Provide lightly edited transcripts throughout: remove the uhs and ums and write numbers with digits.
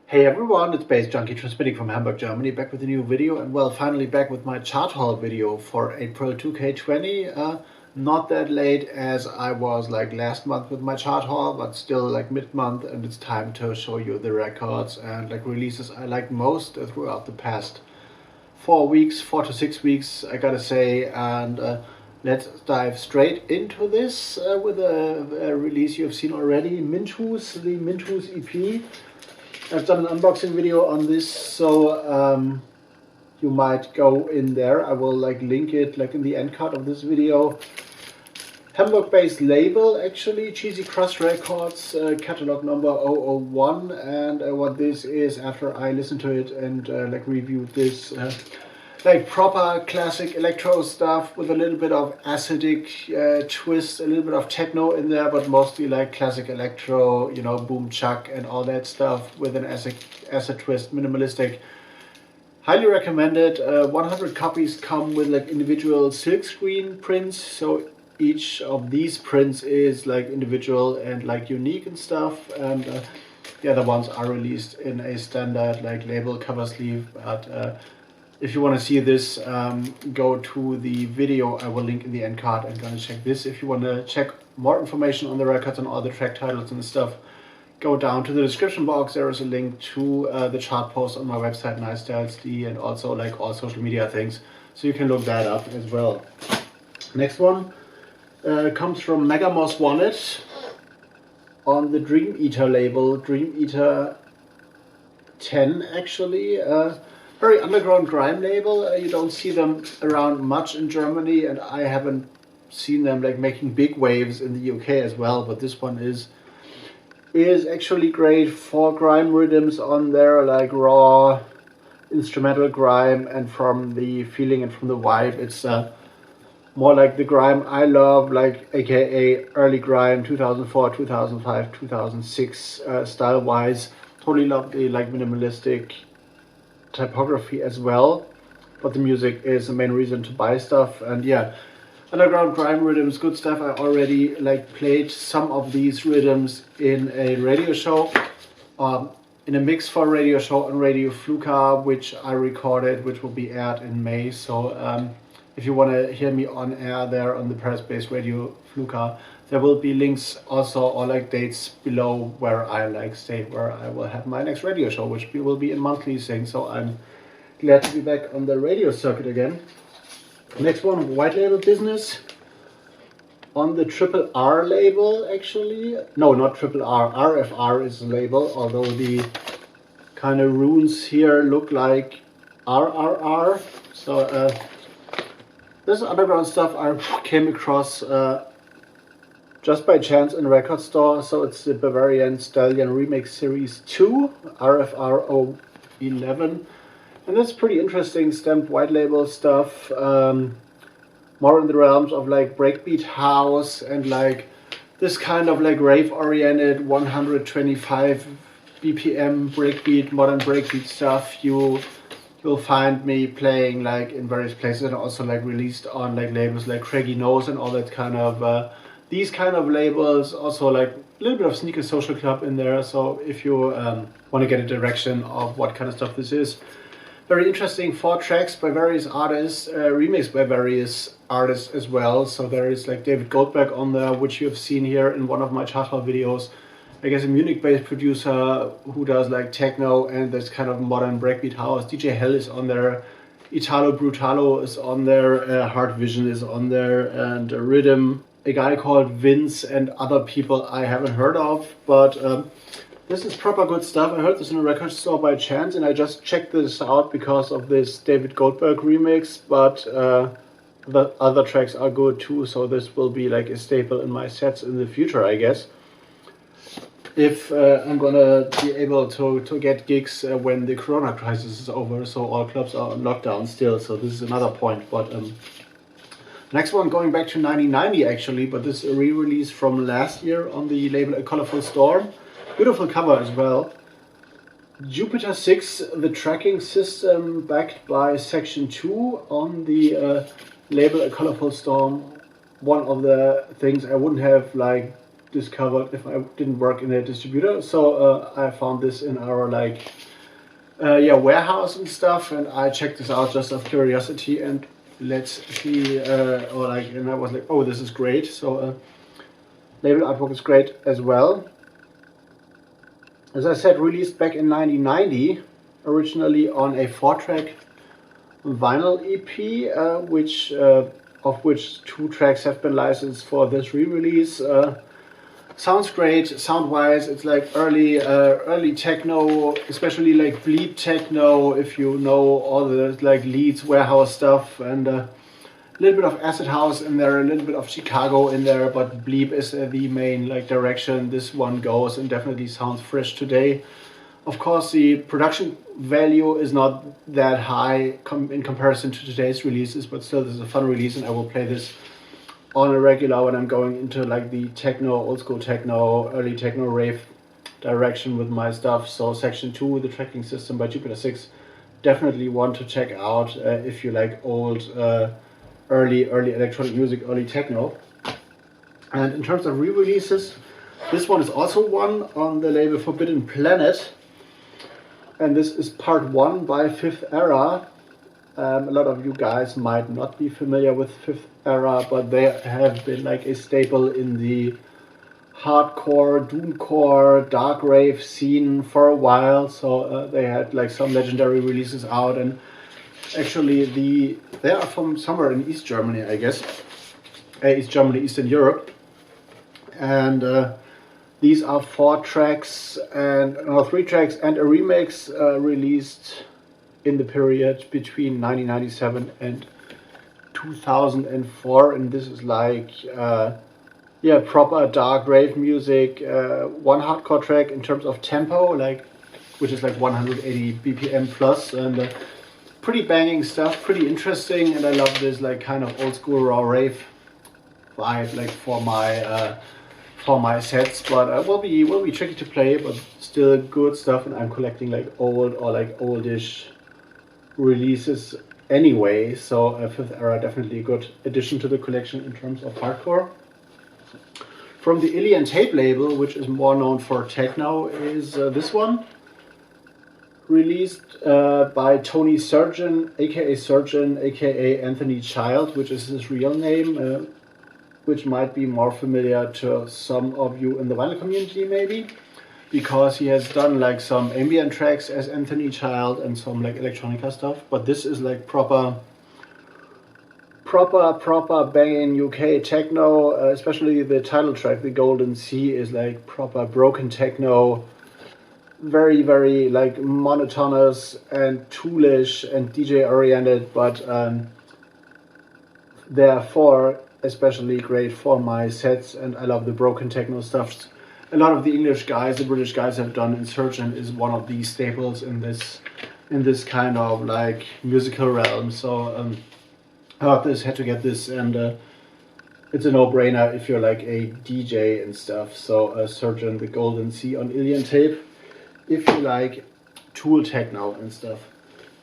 Hey everyone, it's baze.djunkiii transmitting from Hamburg, Germany, back with a new video, and well, finally back with my chart haul video for April 2K20. Not that late as I was like last month with my chart haul, but still like mid-month, and it's time to show you the records and like releases I liked most throughout the past 4 to 6 weeks, I gotta say. And let's dive straight into this with a release you've seen already, Minthus, the Minthus EP. I've done an unboxing video on this, so you might go in there. I will like link it like in the end card of this video. Hamburg-based label, actually, Cheesy Crust Records, catalog number 001. And what this is, after I listened to it and like reviewed this, like proper classic electro stuff with a little bit of acidic twist, a little bit of techno in there, but mostly like classic electro, you know, boom chuck and all that stuff with an acid twist, minimalistic. Highly recommended. 100 copies come with like individual silkscreen prints, so each of these prints is like individual and like unique and stuff, and the other ones are released in a standard like label cover sleeve. But if you want to see this, go to the video I will link in the end card and gonna check this. If you want to check more information on the records and all the track titles and stuff, go down to the description box. There is a link to the chart post on my website, MIXTAPE, and also like all social media things, so you can look that up as well. Next one comes from Mega Most Wanted on the Dream Eater label, Dream Eater 10 actually. Very underground grime label. You don't see them around much in Germany, and I haven't seen them like making big waves in the UK as well, but this one is actually great for grime rhythms on there, like raw instrumental grime, and from the feeling and from the vibe, it's more like the grime I love, like aka early grime, 2004, 2005, 2006 style wise. Totally love the like minimalistic typography as well, but the music is the main reason to buy stuff. And yeah, underground grime rhythms, good stuff. I already like played some of these rhythms in a radio show, in a mix for a radio show on Radio Flouka, which I recorded, which will be aired in May. So if you want to hear me on air there on the Paris-based Radio Flouka, there will be links also, or like dates below where I like state where I will have my next radio show, which will be in monthly thing. So I'm glad to be back on the radio circuit again. Next one, white label business on the Triple R label, actually. No, not Triple R. RFR is the label, although the kind of runes here look like RRR. So this is underground stuff I came across just by chance in a record store. So it's the Bavarian Stallion Remix Series 2, RFR 011. And that's pretty interesting stamped white label stuff. More in the realms of like breakbeat house and like this kind of like rave oriented 125 BPM breakbeat, modern breakbeat stuff. You'll find me playing like in various places, and also like released on like labels like Craigie Nose and all that kind of these kind of labels. Also like a little bit of Sneaker Social Club in there. So if you want to get a direction of what kind of stuff this is, very interesting. 4 tracks by various artists, remixed by various artists as well. So there is like David Goldberg on there, which you have seen here in one of my chart haul videos. I guess a Munich-based producer who does like techno and this kind of modern breakbeat house. DJ Hell is on there, Italo Brutalo is on there, Hard Vision is on there, and Rhythm, a guy called Vince, and other people I haven't heard of. But this is proper good stuff. I heard this in a record store by chance, and I just checked this out because of this David Goldberg remix. But the other tracks are good too, so this will be like a staple in my sets in the future, I guess, if I'm gonna be able to get gigs when the corona crisis is over, so all clubs are on lockdown still. So this is another point. But next one, going back to 1990 actually, but this is a re-release from last year on the label A Colorful Storm. Beautiful cover as well. Jupiter 6, the tracking system backed by Section 2 on the label A Colorful Storm. One of the things I wouldn't have like discovered if I didn't work in a distributor. So I found this in our like warehouse and stuff, and I checked this out just out of curiosity, and let's see, and I was like, oh, this is great. So label artwork is great as well. As I said, released back in 1990, originally on a 4-track vinyl EP, of which 2 tracks have been licensed for this re-release. Sounds great, sound-wise. It's like early techno, especially like bleep techno. If you know all the like Leeds warehouse stuff, and a little bit of acid house in there, a little bit of Chicago in there, but bleep is the main like direction this one goes, and definitely sounds fresh today. Of course, the production value is not that high in comparison to today's releases, but still this is a fun release, and I will play this on a regular when I'm going into like the techno, old school techno, early techno rave direction with my stuff. So section 2, the tracking system by Jupiter 6, definitely one to check out if you like old early electronic music, early techno. And in terms of re-releases, this one is also one on the label Forbidden Planet, and this is part 1 by Fifth Era. A lot of you guys might not be familiar with Fifth Era, but they have been like a staple in the hardcore, doomcore, dark rave scene for a while. So they had like some legendary releases out, and actually they are from somewhere in East Germany, I guess. East Germany, Eastern Europe. And these are 3 tracks and a remix released in the period between 1997 and 2004, and this is like proper dark rave music. 1 hardcore track in terms of tempo, which is like 180 BPM plus, and pretty banging stuff, pretty interesting, and I love this like kind of old school raw rave vibe like for my sets, but will be tricky to play, but still good stuff. And I'm collecting like old or like oldish releases anyway, so Fifth Era definitely a good addition to the collection in terms of hardcore. From the Alien Tape label, which is more known for techno, is this one, released by Tony Surgeon, aka Anthony Child, which is his real name, which might be more familiar to some of you in the vinyl community maybe, because he has done like some ambient tracks as Anthony Child and some like electronica stuff. But this is like proper banging UK techno, especially the title track, The Golden Sea, is like proper broken techno, very like monotonous and toolish and DJ oriented, but therefore especially great for my sets. And I love the broken techno stuff. A lot of the English guys, the British guys have done. Insurgent is one of the staples in this kind of like musical realm. So I thought this, had to get this, and it's a no-brainer if you're like a DJ and stuff. So Surgeon, The Golden Sea on Alien Tape, if you like tool techno and stuff.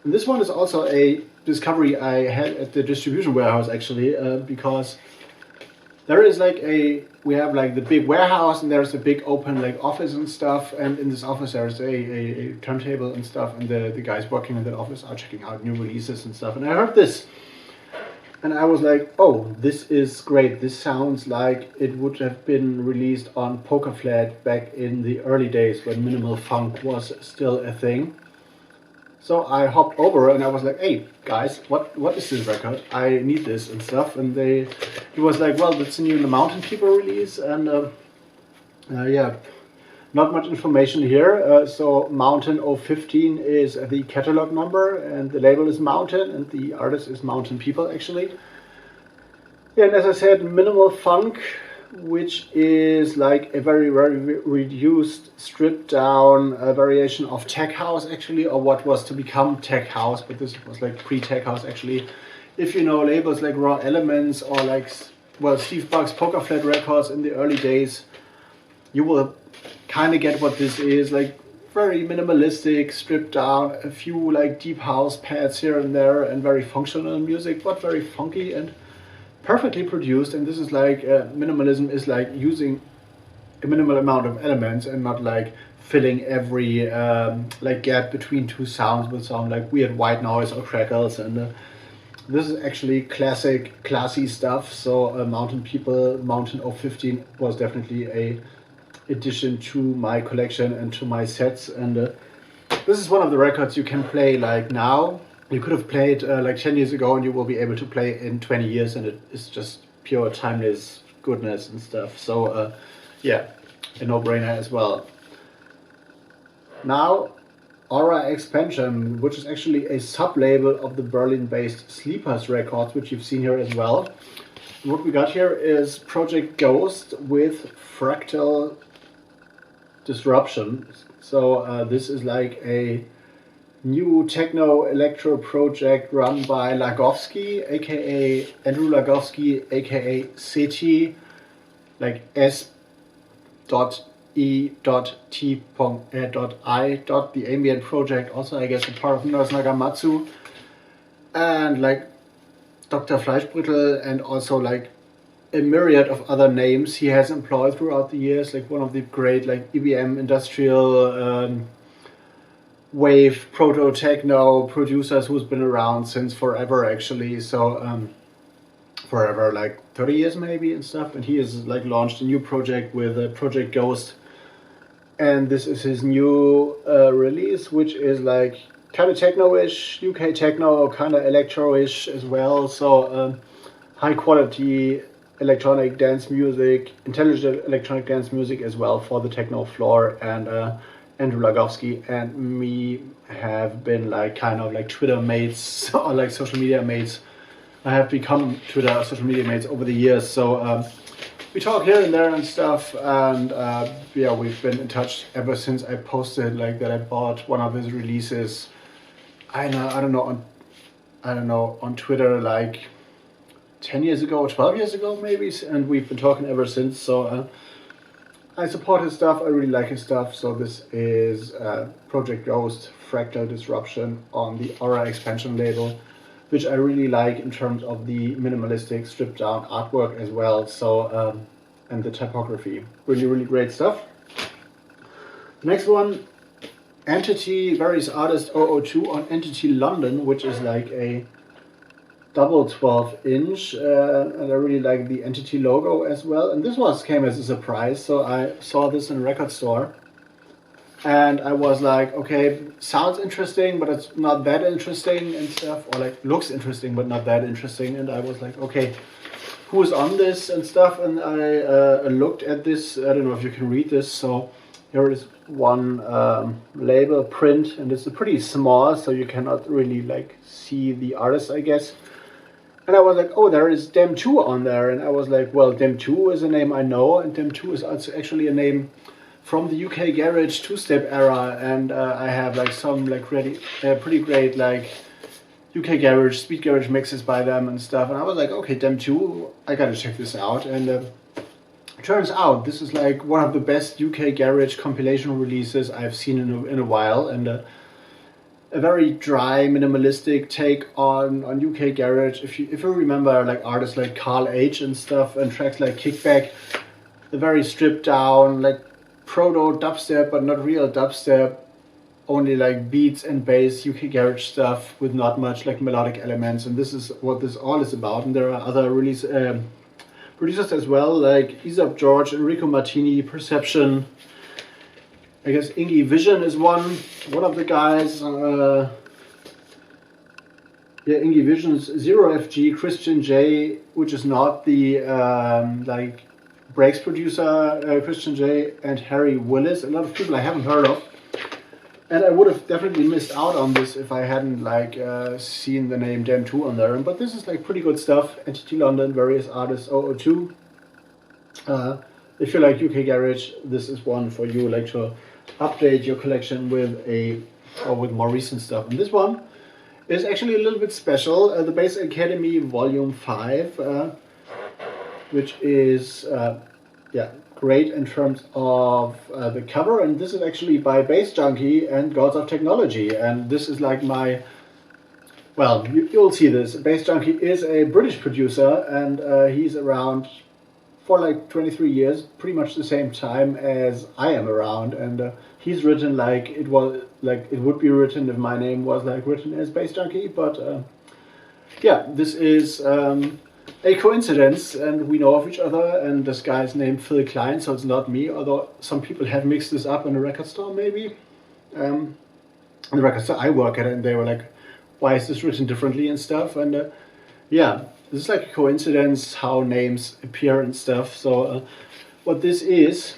And this one is also a discovery I had at the distribution warehouse actually, because there is like we have like the big warehouse, and there's a big open like office and stuff, and in this office there's a turntable and stuff, and the guys working in that office are checking out new releases and stuff, and I heard this and I was like, oh, this is great. This sounds like it would have been released on Poker Flat back in the early days when minimal funk was still a thing. So I hopped over and I was like, hey guys, what is this record? I need this and stuff. And he was like, well, that's a new Mountain People release, and not much information here. So Mountain 015 is the catalog number, and the label is Mountain, and the artist is Mountain People actually. Yeah, and as I said, minimal funk, which is like a very reduced, stripped down variation of tech house actually, or what was to become tech house, but this was like pre-tech house actually. If you know labels like Raw Elements or like, well, Steve Buck's Poker Flat Records in the early days, you will kind of get what this is, like very minimalistic, stripped down, a few like deep house pads here and there, and very functional music, but very funky and perfectly produced. And this is like minimalism is like using a minimal amount of elements and not like filling every like gap between two sounds with some like weird white noise or crackles. And this is actually classy stuff. So Mountain 015 was definitely a addition to my collection and to my sets. And this is one of the records you can play like now. You could have played like 10 years ago, and you will be able to play in 20 years, and it is just pure timeless goodness and stuff. So yeah, a no-brainer as well. Now, Aura Expansion, which is actually a sub-label of the Berlin-based Sleepers Records, which you've seen here as well. And what we got here is Project Ghost with Fractal Disruption. So this is like a new techno electro project run by Lagovsky, aka Andrew Lagovsky, aka SETI, like S.E.T.I. the ambient project, also I guess a part of Nurse Nagamatsu, and like Dr. Fleischbrittel, and also like a myriad of other names he has employed throughout the years, like one of the great like EBM industrial wave proto-techno producers who's been around since forever actually. So forever, like 30 years maybe and stuff. And he has like launched a new project with Project Ghost, and this is his new release, which is like kind of techno-ish, UK techno, kind of electro-ish as well. So high quality electronic dance music, intelligent electronic dance music as well for the techno floor. And Andrew Lagovsky and me have been like kind of like Twitter mates or like social media mates. I have become Twitter social media mates over the years, so we talk here and there and stuff, and yeah, we've been in touch ever since I posted like that I bought one of his releases. I don't know on Twitter like 10 years ago, 12 years ago maybe, and we've been talking ever since. So I support his stuff, I really like his stuff. So this is Project Ghost, Fractal Disruption on the Aura Expansion label, which I really like in terms of the minimalistic stripped down artwork as well. So and the typography, really great stuff. The next one, Entity, various artist 002 on Entity London, which is like a double 12-inch, and I really like the Entity logo as well. And this came as a surprise, so I saw this in a record store, and I was like, okay, sounds interesting, but it's not that interesting and stuff, or like looks interesting, but not that interesting. And I was like, okay, who's on this and stuff? And I looked at this. I don't know if you can read this. So here is one label print, and it's pretty small, so you cannot really like see the artist, I guess. And I was like, oh, there is Dem2 on there. And I was like, well, Dem2 is a name I know, and Dem2 is also actually a name from the UK garage two-step era. And I have like some like really pretty great like UK garage, speed garage mixes by them and stuff. And I was like, okay, Dem2, I gotta check this out. And turns out this is like one of the best UK garage compilation releases I've seen in a while. And a very dry, minimalistic take on UK garage. If you remember like artists like Carl H and stuff, and tracks like Kickback, the very stripped down, like proto dubstep, but not real dubstep, only like beats and bass UK garage stuff with not much like melodic elements. And this is what this all is about. And there are other producers as well, like Aesop George, Enrico Martini, Perception. I guess Ingy Vision is one of the guys. Yeah, Ingy Vision's 0FG, Christian J, which is not the like Breaks producer, Christian J, and Harry Willis. A lot of people I haven't heard of, and I would have definitely missed out on this if I hadn't like seen the name Dem2 on there. But this is like pretty good stuff. Entity London, various artists 002. If you like UK garage, this is one for you. Like to update your collection with with more recent stuff. And this one is actually a little bit special. The Bass Academy Volume 5, which is yeah, great in terms of the cover. And this is actually by baze.djunkiii and Gods of Technology. And this is like my, well, you'll see this. baze.djunkiii is a British producer, and he's around for like 23 years, pretty much the same time as I am around, and he's written like it would be written if my name was like written as baze.djunkiii, but yeah, this is a coincidence, and we know of each other, and this guy's named Phil Klein, so it's not me, although some people have mixed this up in a record store maybe. The record store I work at, and they were like, why is this written differently and stuff, and yeah, this is like a coincidence how names appear and stuff. So what this is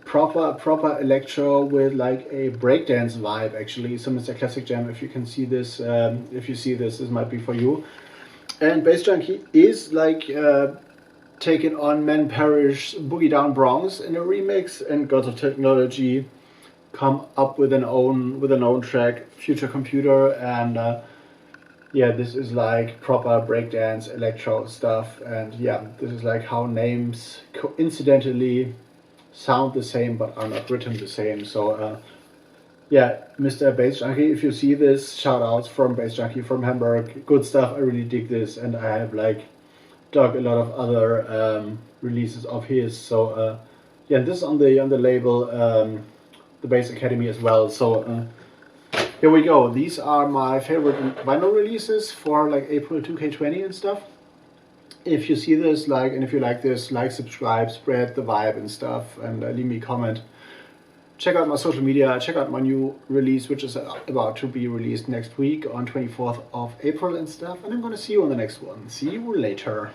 proper electro with like a breakdance vibe actually. So Mr. Classic Jam, if you can see this, if you see this, this might be for you. And baze.djunkiii is like taking on Man Parrish Boogie Down Bronx in a remix, and Gods of Technology come up with an own track, Future Computer, and yeah, this is like proper breakdance electro stuff, and yeah, this is like how names coincidentally sound the same but are not written the same. So yeah, Mr. baze.djunkiii, if you see this, shout outs from baze.djunkiii from Hamburg. Good stuff, I really dig this, and I have like dug a lot of other releases of his. So yeah, this is on the label the Baze Academy as well. So here we go. These are my favorite vinyl releases for like April 2K20 and stuff. If you see this, like, and if you like this, like, subscribe, spread the vibe and stuff, and leave me a comment. Check out my social media, check out my new release, which is about to be released next week on 24th of April and stuff. And I'm gonna see you on the next one. See you later.